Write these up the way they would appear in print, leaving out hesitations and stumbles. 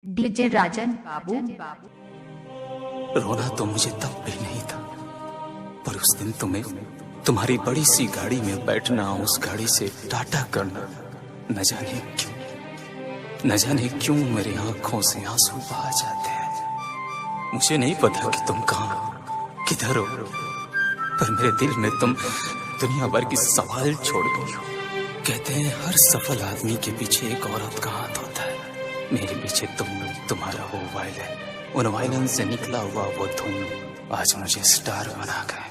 DJ Rajan बाबू। रोना तो मुझे तब भी नहीं था, पर उस दिन तुम्हें तुम्हारी बड़ी सी गाड़ी में बैठना, उस गाड़ी से टाटा करना, न जाने क्यों मेरी आंखों से आंसू बहा जाते हैं। मुझे नहीं पता कि तुम कहाँ किधर हो, पर मेरे दिल में तुम दुनिया भर की सवाल छोड़ गई हो। कहते हैं हर सफल आदमी के पीछे एक औरत का हाथ होता है। मेरे पीछे तुम्हारा वो वायलिन, उन वायलिन से निकला हुआ वो धुन आज मुझे स्टार बना गए।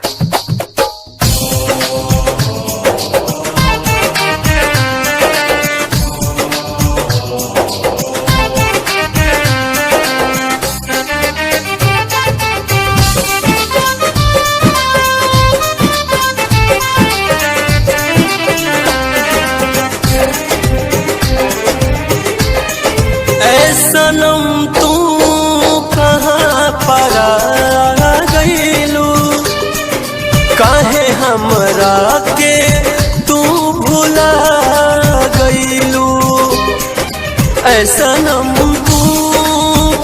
सनम तू कहाँ परा गईलू, काहे हमरा के तू भुला गईलू। सनम तू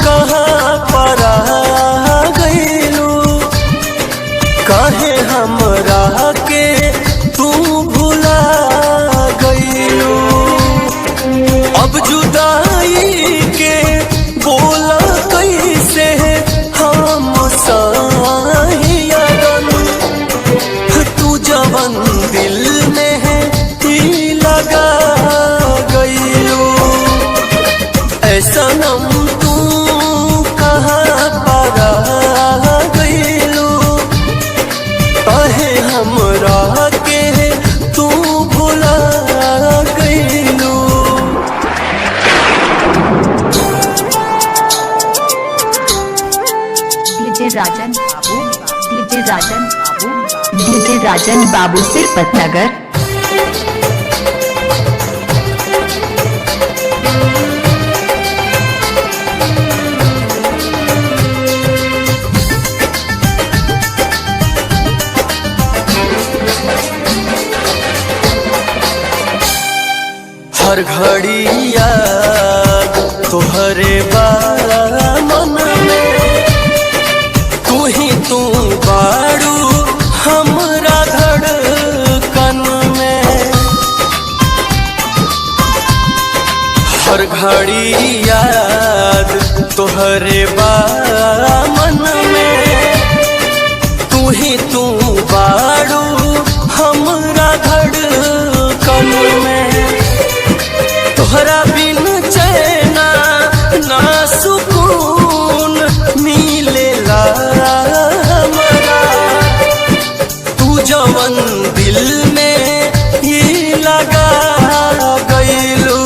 कहाँ परा गईलू, काहे हमरा के तू भुला गईलू। अब जुदाई के बोला कैसे हम साहियन, तू जवन दिल में है लगा गईलू। सनम तू कहाँ परा गईलू, काहे हमरा के तू भुला गईलू। डीजे राजन बाबू, डीजे राजन बाबू, डीजे राजन बाबू सिरपत नगर। हर घड़ी याद तोहरे मन में, तू ही तू बाड़ू हमरा धड़कन में। हर घड़ी याद तोहरे मन में, तू ही तू बाड़ू हमरा धड़कन में। तोहरा बिन चैना ना सुकून मिलेला हमरा, तू जवन दिल में ये लगा गईलू।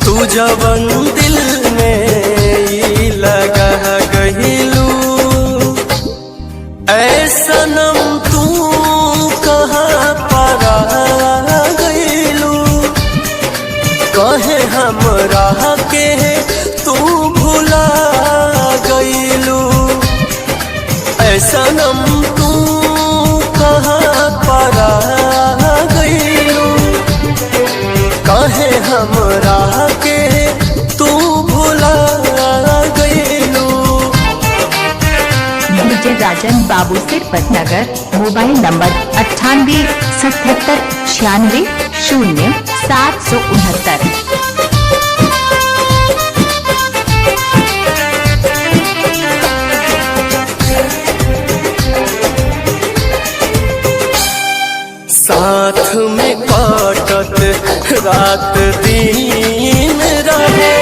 तू जवन दिल में ये लगा गईलू। सनम तू कहाँ परा गईलू, काहे हमरा के तू भुला गईलू। सनम तू कहाँ परा गईलू, काहे हमरा के तू भुला गईलू। डीजे राजन बाबू सिरपत नगर। Mobile number 9877960769। साथ में काटत रात दिन रहे,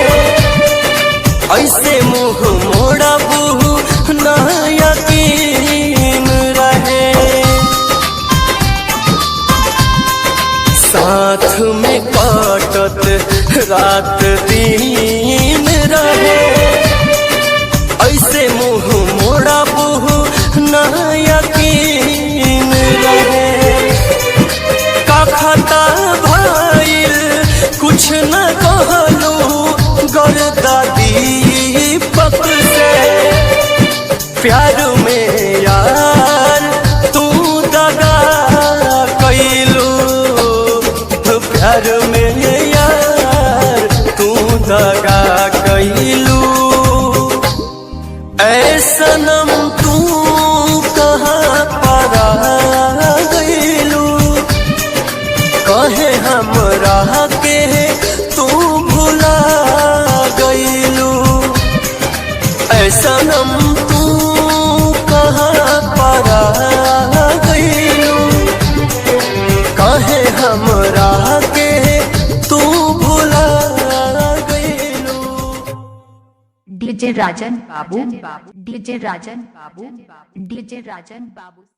ऐसे मुँह मोड़ा बहू ना यकीन रहे। साथ में काटत रात दिन रहे, ऐसे मुँह मोड़ा बहू ना यकीन रहे। खता भइल कुछ न कहलू गर्दा दीपक से, प्यार में यार तू दगा कैलू। प्यार में यार तू दगा कई सनम तू कहाँ परा गईलू, काहे हमरा के तू भुला गईलू। डीजे राजन बाबू, डीजे राजन बाबू, डीजे राजन बाबू।